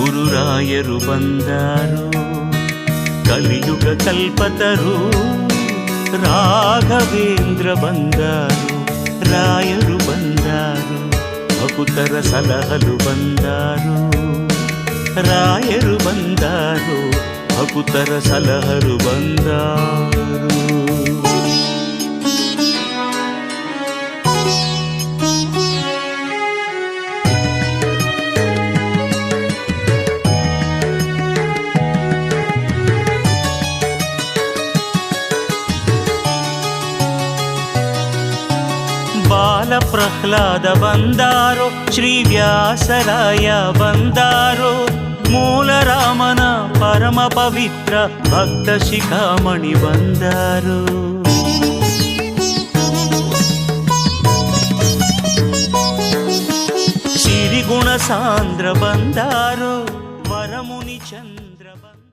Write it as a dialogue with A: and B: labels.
A: ಗುರುರಾಯರು ಬಂದಾರು, ಕಲಿಯುಗ ಕಲ್ಪತರು ರಾಘವೇಂದ್ರ ಬಂದಾರು, ರಾಯರು ಬಂದಾರು, ಭಕುತರ ಸಲಹಲು ಬಂದಾರು, ರಾಯರು ಬಂದಾರು, ಭಕುತರ ಸಲಹಲು ಬಂದಾರು. ಬಾಲ ಪ್ರಹ್ಲಾದ ಬಂದಾರೋ, ಶ್ರೀ ವ್ಯಾಸರಾಯ ಬಂದಾರೋ, ಮೂಲ ರಾಮನ ಪರಮ ಪವಿತ್ರ ಭಕ್ತ ಶಿಖಾಮಣಿ ಬಂದಾರೋ. ಸಿರಿಗುಣ ಸಾಂದ್ರ ಬಂದಾರೋ, ವರಮುನಿ ಚಂದ್ರ ಬಂದ